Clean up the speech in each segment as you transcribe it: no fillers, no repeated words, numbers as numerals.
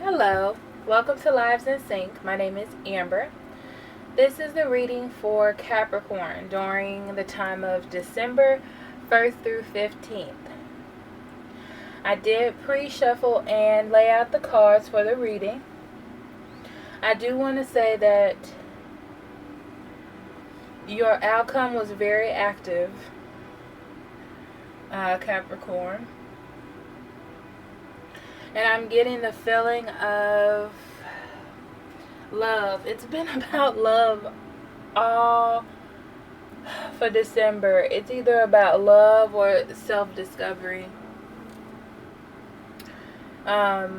Hello, welcome to Lives in Sync. My name is Amber. This is the reading for Capricorn during the time of December 1st through 15th. I did pre-shuffle and lay out the cards for the reading. I do want to say that your outcome was very active, Capricorn. And I'm getting the feeling of love. It's been about love all for December. It's either about love or self-discovery. But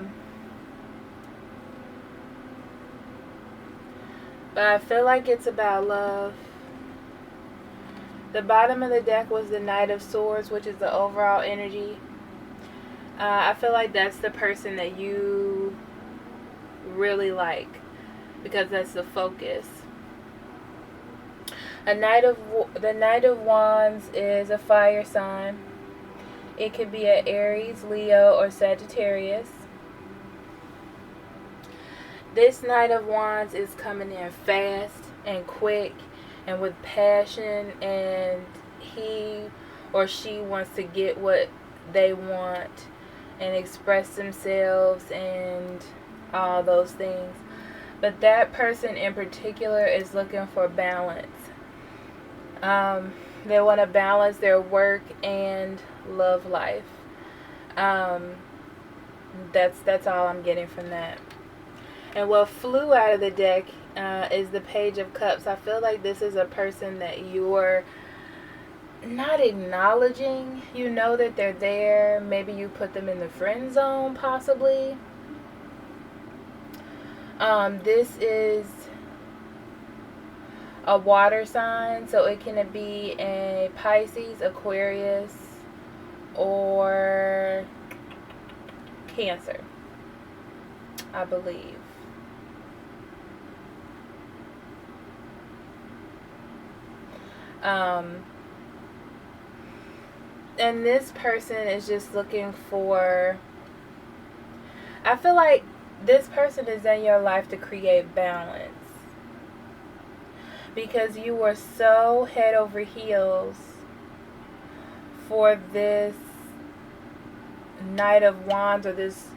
I feel like it's about love. The bottom of the deck was the Knight of Swords, which is the overall energy. I feel like that's the person that you really like, because that's the focus. The Knight of Wands is a fire sign. It could be an Aries, Leo, or Sagittarius. This Knight of Wands is coming in fast and quick and with passion, and he or she wants to get what they want and express themselves and all those things. But that person in particular is looking for balance. They want to balance their work and love life. That's all I'm getting from that. And what flew out of the deck is the Page of Cups. I feel like this is a person that you're not acknowledging. You know that they're there. Maybe you put them in the friend zone, possibly. This is a water sign, so it can be a Pisces, Aquarius, or Cancer, I believe. And this person is just looking for, I feel like this person is in your life to create balance, because you were so head over heels for this Knight of Wands, or this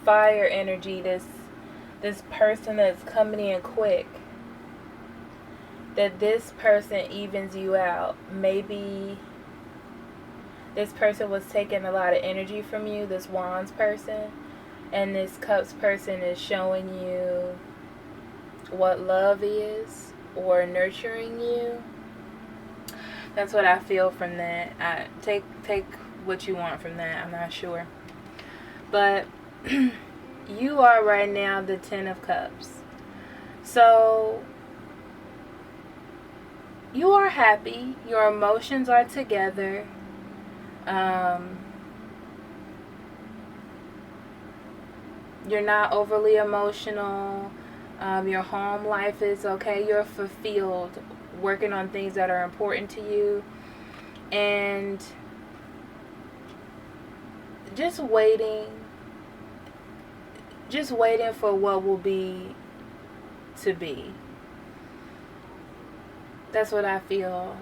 fire energy, this person that's coming in quick, that this person evens you out. Maybe this person was taking a lot of energy from you, this Wands person, and this Cups person is showing you what love is, or nurturing you. That's what I feel from that. Take what you want from that. I'm not sure. But you are right now the Ten of Cups. So you are happy. Your emotions are together. You're not overly emotional. Your home life is okay. You're fulfilled, working on things that are important to you, and just waiting for what will be to be. That's what I feel.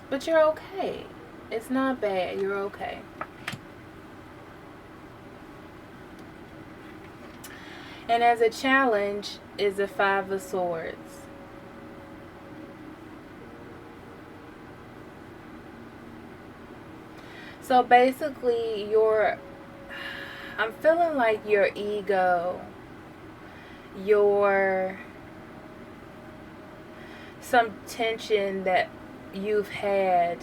But you're okay. It's not bad. You're okay. And as a challenge is the Five of Swords. So basically, I'm feeling like your ego, some tension that you've had,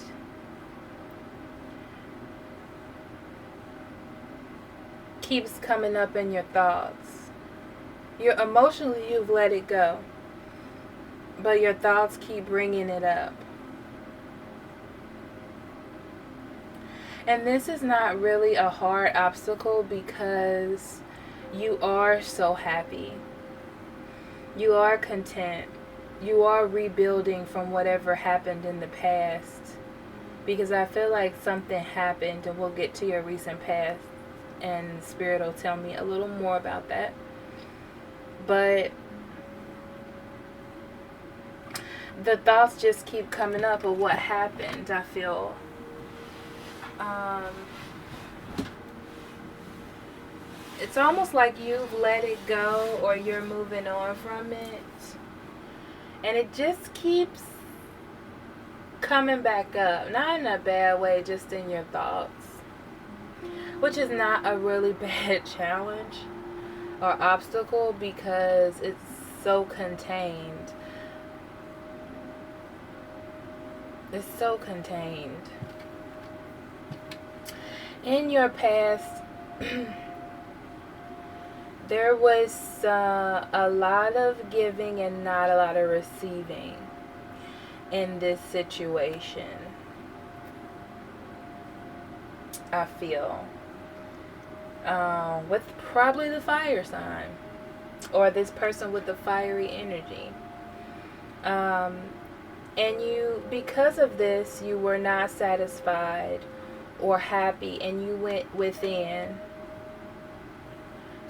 keeps coming up in your thoughts. Emotionally, you've let it go, but your thoughts keep bringing it up. And this is not really a hard obstacle, because you are so happy. You are content. You are rebuilding from whatever happened in the past. Because I feel like something happened, and we'll get to your recent past and Spirit will tell me a little more about that. But the thoughts just keep coming up of what happened, I feel. It's almost like you've let it go, or you're moving on from it. And it just keeps coming back up. Not in a bad way, just in your thoughts. Which is not a really bad challenge or obstacle, because it's so contained. It's so contained. In your past, there was a lot of giving and not a lot of receiving in this situation, I feel. With probably the fire sign, or this person with the fiery energy. And you, because of this, you were not satisfied or happy, and you went within,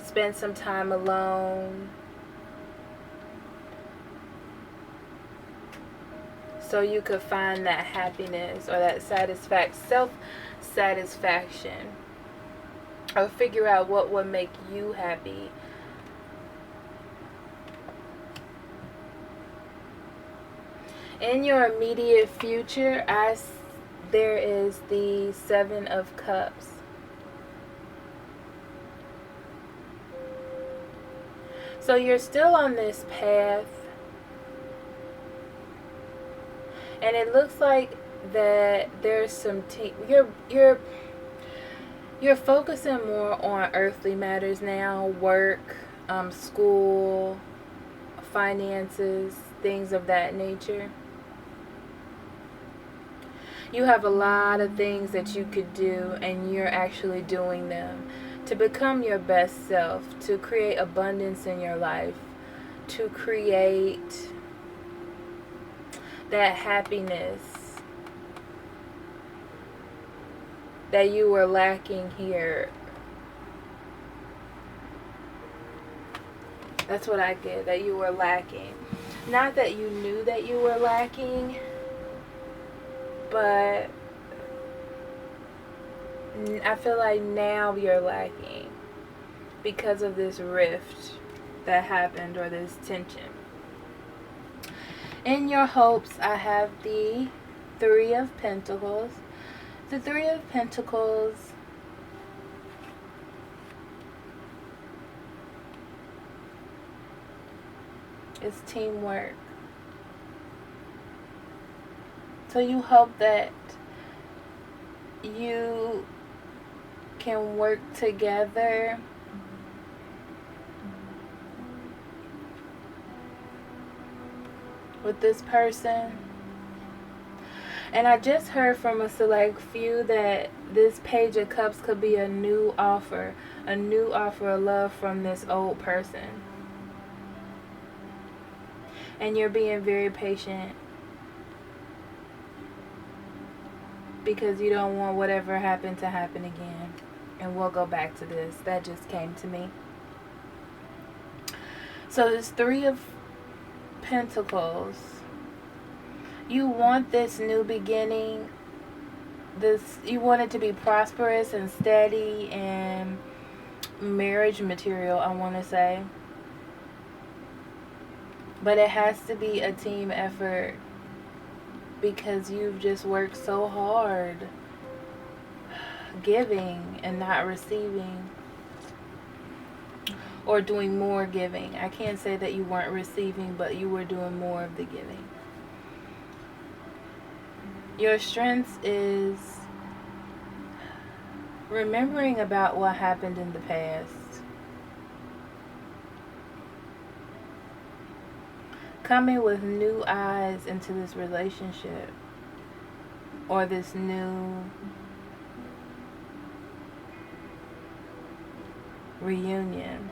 spent some time alone, so you could find that happiness or that self-satisfaction, or figure out what would make you happy. In your immediate future, there is the Seven of Cups. So you're still on this path, and it looks like that there's some you're focusing more on earthly matters now, work, school, finances, things of that nature. You have a lot of things that you could do, and you're actually doing them to become your best self, to create abundance in your life, to create that happiness that you were lacking here. That's what I get, that you were lacking. Not that you knew that you were lacking, but I feel like now you're lacking because of this rift that happened, or this tension. In your hopes, I have the Three of Pentacles. The Three of Pentacles is teamwork. So you hope that you can work together with this person. And I just heard from a select few that this Page of Cups could be a new offer of love from this old person. And you're being very patient because you don't want whatever happened to happen again. And we'll go back to this. That just came to me. So this Three of Pentacles, you want this new beginning. You want it to be prosperous and steady and marriage material, I want to say. But it has to be a team effort, because you've just worked so hard giving and not receiving, or doing more giving. I can't say that you weren't receiving, but you were doing more of the giving. Your strength is remembering about what happened in the past. Coming with new eyes into this relationship, or this new reunion.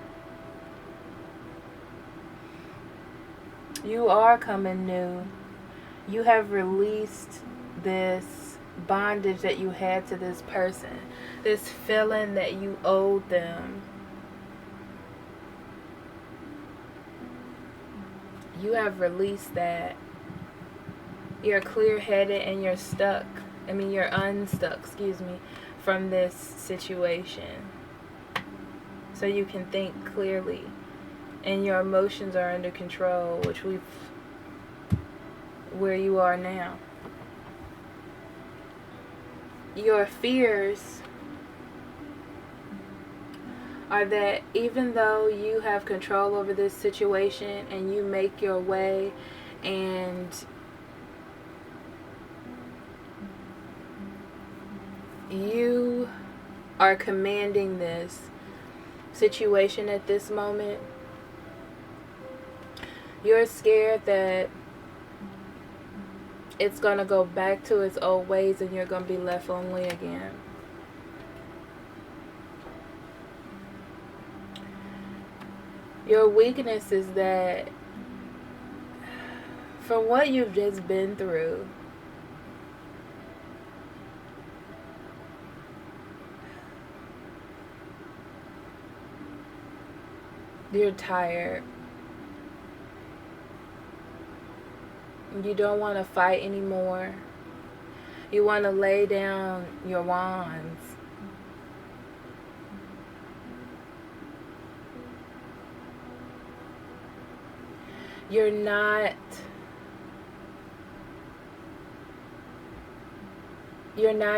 You are coming new. You have released this bondage that you had to this person, this feeling that you owed them. You have released that. You're clear-headed and you're stuck. You're unstuck, from this situation. So you can think clearly. And your emotions are under control, where you are now. Your fears are that even though you have control over this situation and you make your way and you are commanding this situation at this moment, you're scared that it's going to go back to its old ways and you're going to be left lonely again. Your weakness is that from what you've just been through, you're tired. You don't want to fight anymore. You want to lay down your wands. You're not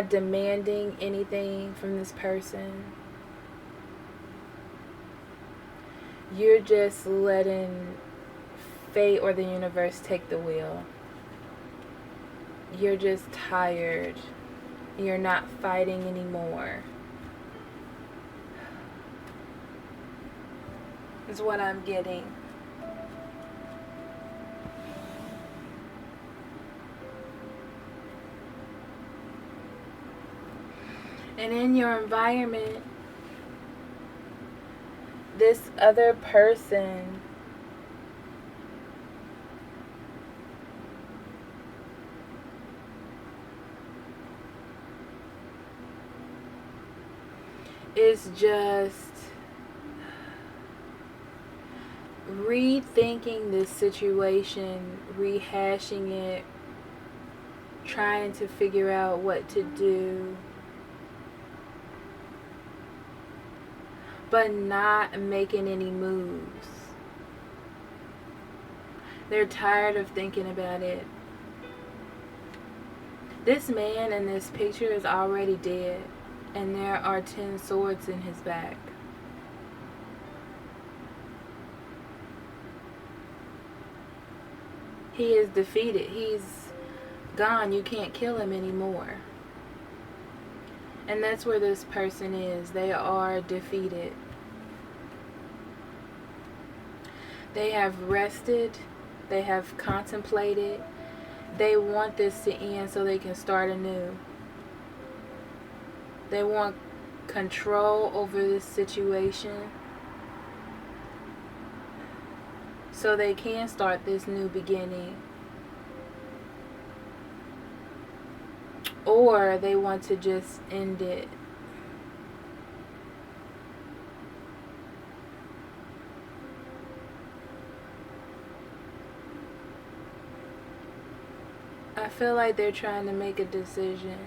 demanding anything from this person. You're just letting fate or the universe take the wheel. You're just tired. You're not fighting anymore. Is what I'm getting. And in your environment, this other person is just rethinking this situation, rehashing it, trying to figure out what to do, but not making any moves. They're tired of thinking about it. This man in this picture is already dead, and there are 10 swords in his back. He is defeated. He's gone. You can't kill him anymore. And that's where this person is. They are defeated. They have rested. They have contemplated. They want this to end so they can start anew. They want control over this situation so they can start this new beginning. Or they want to just end it. I feel like they're trying to make a decision.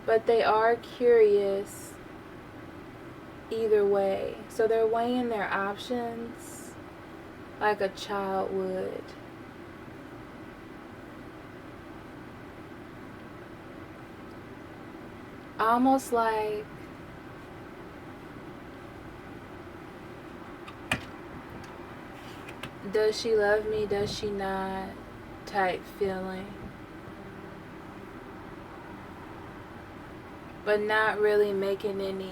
But they are curious either way. So they're weighing their options like a child would. Almost like does she love me, does she not type feeling. But not really making any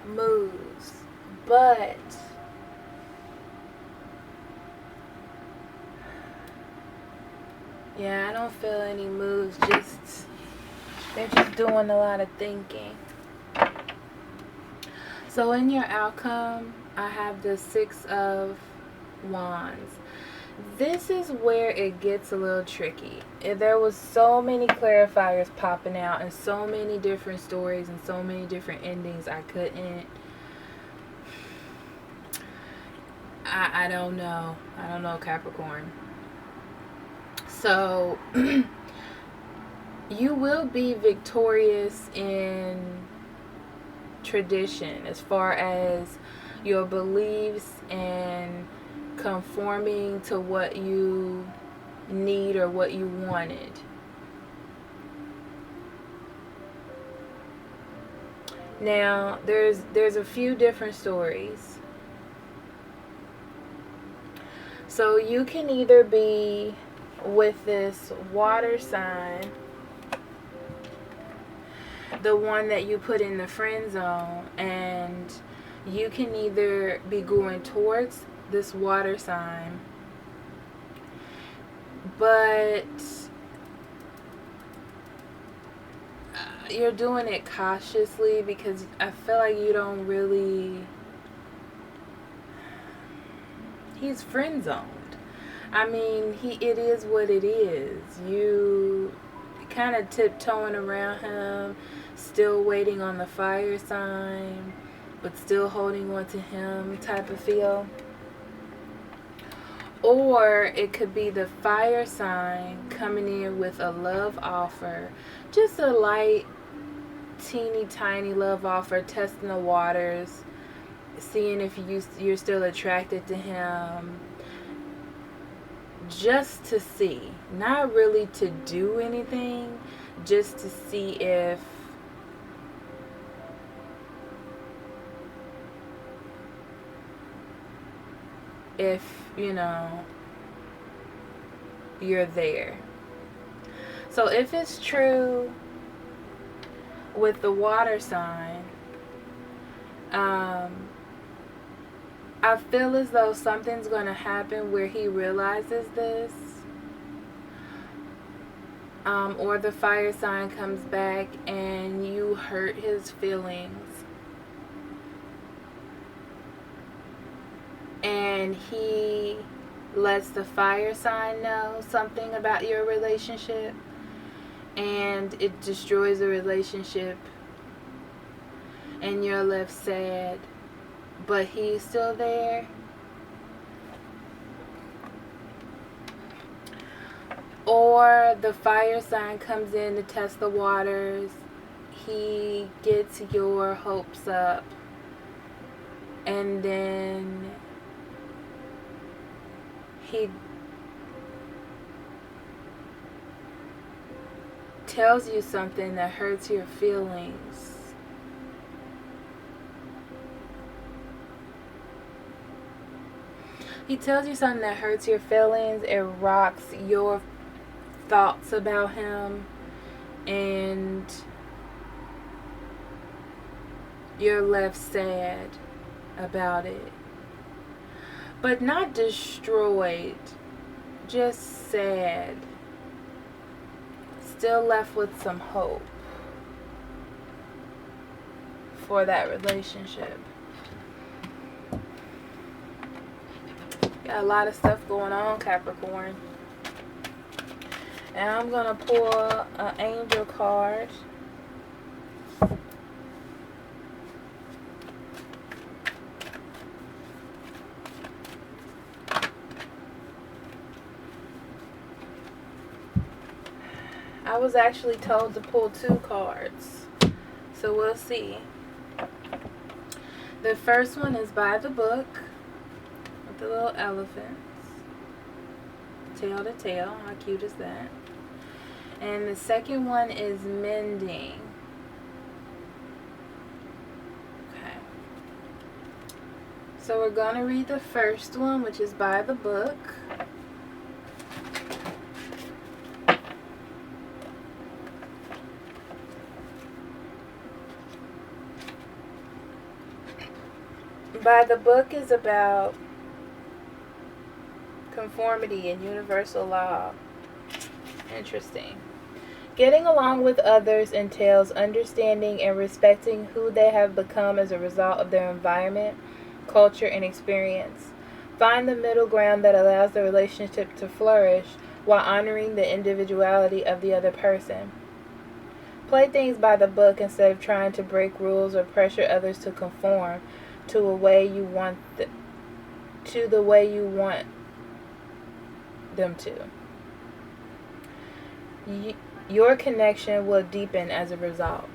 moves. But yeah, I don't feel any moves. They're just doing a lot of thinking. So in your outcome, I have the Six of Wands. This is where it gets a little tricky. There was so many clarifiers popping out and so many different stories and so many different endings. I don't know. I don't know, Capricorn. So you will be victorious in tradition as far as your beliefs and conforming to what you need or what you wanted. Now, there's a few different stories. So you can either be with this water sign, the one that you put in the friend zone, and you can either be going towards this water sign, but you're doing it cautiously because I feel like you don't really... He's friend zoned. I mean, it is what it is. You kind of tiptoeing around him, still waiting on the fire sign, but still holding on to him type of feel. Or it could be the fire sign coming in with a love offer. Just a light, teeny tiny love offer, testing the waters, seeing if you're still attracted to him. Just to see. Not really to do anything. Just to see if you know, you're there. So if it's true with the water sign, I feel as though something's going to happen where he realizes this. Or the fire sign comes back and you hurt his feelings. And he lets the fire sign know something about your relationship, and it destroys the relationship, and you're left sad, but he's still there. Or the fire sign comes in to test the waters. He gets your hopes up, and then he tells you something that hurts your feelings. He tells you something that hurts your feelings. It rocks your thoughts about him, and you're left sad about it. But not destroyed, just sad. Still left with some hope for that relationship. Got a lot of stuff going on, Capricorn. And I'm going to pull an angel card. I was actually told to pull 2 cards, so we'll see. The first one is by the book with the little elephants, tail to tail. How cute is that? And the second one is mending. Okay. So we're going to read the first one, which is by the book. By the book is about conformity and universal law. Interesting. Getting along with others entails understanding and respecting who they have become as a result of their environment culture, and experience. Find the middle ground that allows the relationship to flourish while honoring the individuality of the other person. Play things by the book instead of trying to break rules or pressure others to conform to the way you want them to. Your connection will deepen as a result.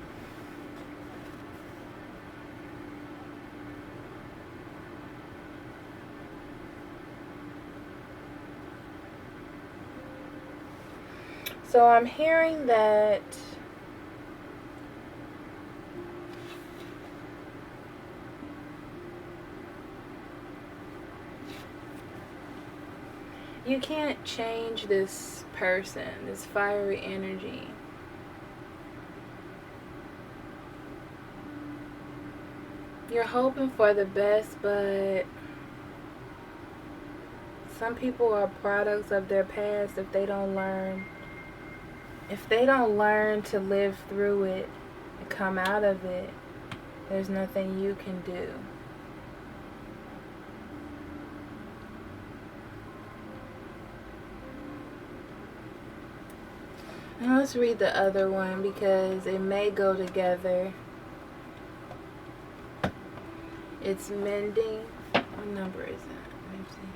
So I'm hearing that you can't change this person, this fiery energy. You're hoping for the best, but some people are products of their past. If they don't learn to live through it and come out of it, there's nothing you can do. Now let's read the other one because it may go together. It's mending. What number is that? Let me see.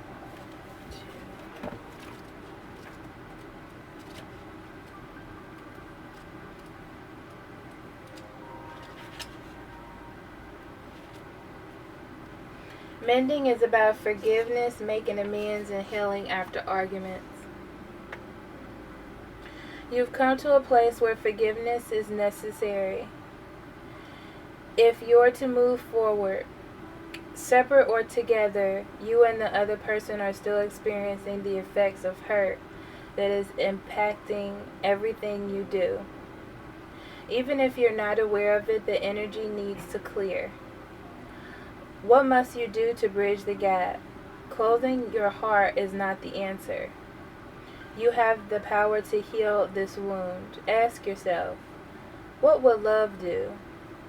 2. Mending is about forgiveness, making amends, and healing after arguments. You've come to a place where forgiveness is necessary. If you're to move forward, separate or together, you and the other person are still experiencing the effects of hurt that is impacting everything you do. Even if you're not aware of it, the energy needs to clear. What must you do to bridge the gap? Closing your heart is not the answer. You have the power to heal this wound. Ask yourself, what would love do?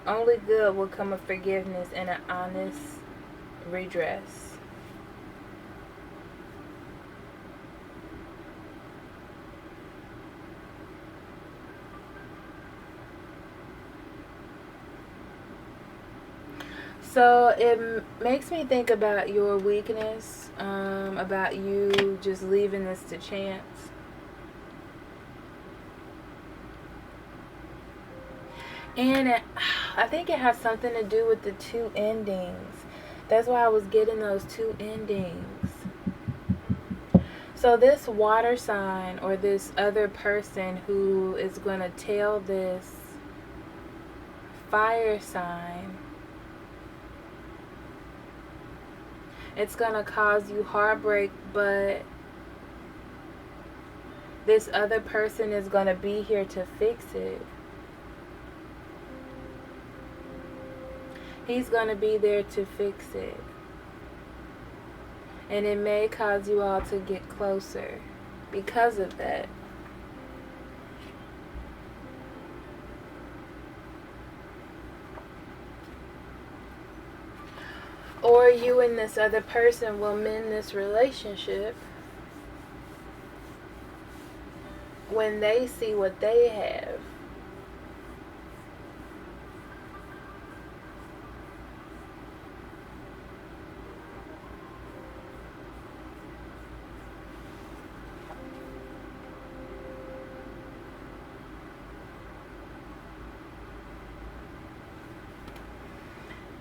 Only good will come of forgiveness and an honest redress. So it makes me think about your weakness, about you just leaving this to chance. And I think it has something to do with the 2 endings. That's why I was getting those 2 endings. So this water sign or this other person who is going to tell this fire sign, it's going to cause you heartbreak, but this other person is going to be here to fix it. He's going to be there to fix it. And it may cause you all to get closer because of that. Or you and this other person will mend this relationship when they see what they have.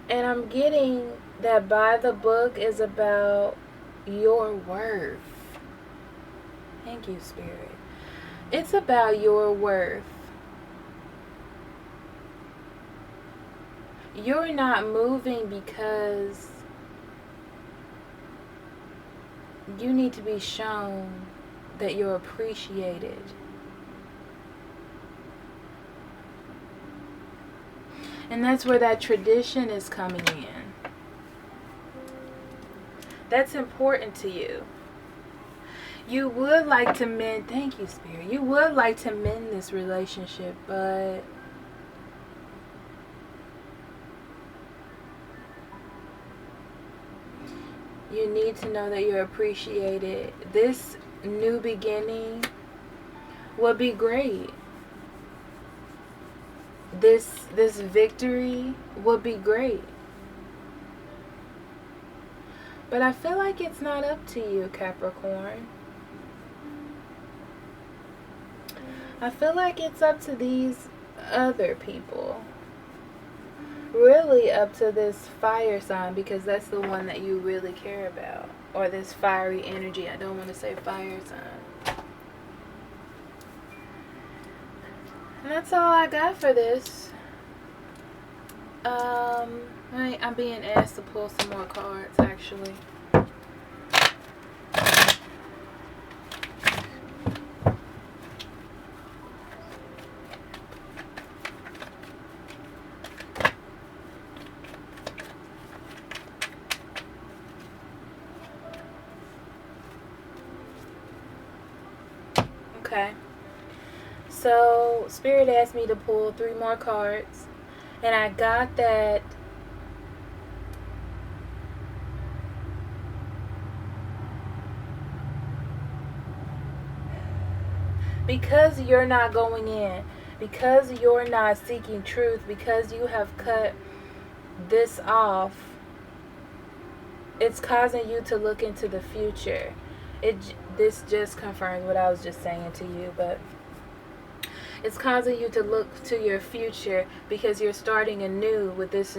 And I'm getting that by the book is about your worth. Thank you, Spirit. It's about your worth. You're not moving because you need to be shown that you're appreciated. And that's where that tradition is coming in. That's important to you. You would like to mend, thank you, Spirit. You would like to mend this relationship, but You need to know that you're appreciated. This new beginning will be great. This victory will be great. But I feel like it's not up to you, Capricorn. I feel like it's up to these other people. Really up to this fire sign, because that's the one that you really care about. Or this fiery energy. I don't want to say fire sign. And that's all I got for this. I'm being asked to pull some more cards, actually. Okay. So, Spirit asked me to pull 3 more cards. And I got that because you're not going in, because you're not seeking truth, because you have cut this off, it's causing you to look into the future. This just confirms what I was just saying to you, but it's causing you to look to your future because you're starting anew with this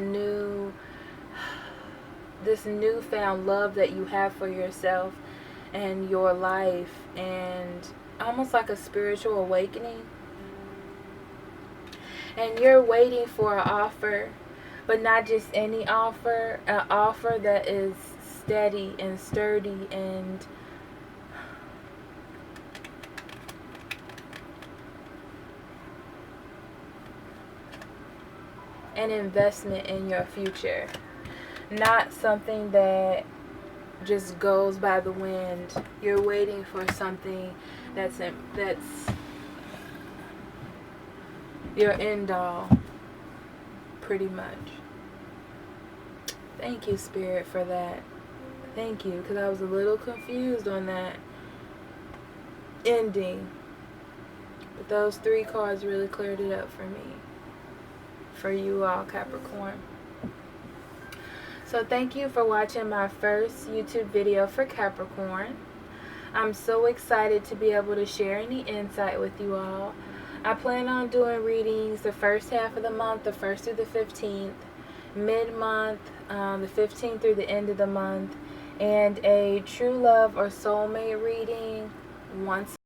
newfound love that you have for yourself and your life, and almost like a spiritual awakening. And you're waiting for an offer, but not just any offer, an offer that is steady and sturdy and an investment in your future. Not something that just goes by the wind. You're waiting for something that's your end all, pretty much. Thank you, Spirit, for that. Thank you, because I was a little confused on that ending. But those 3 cards really cleared it up for me. For you all, Capricorn. So thank you for watching my first YouTube video for Capricorn. I'm so excited to be able to share any insight with you all. I plan on doing readings the first half of the month, the 1st through the 15th, mid-month, the 15th through the end of the month, and a true love or soulmate reading once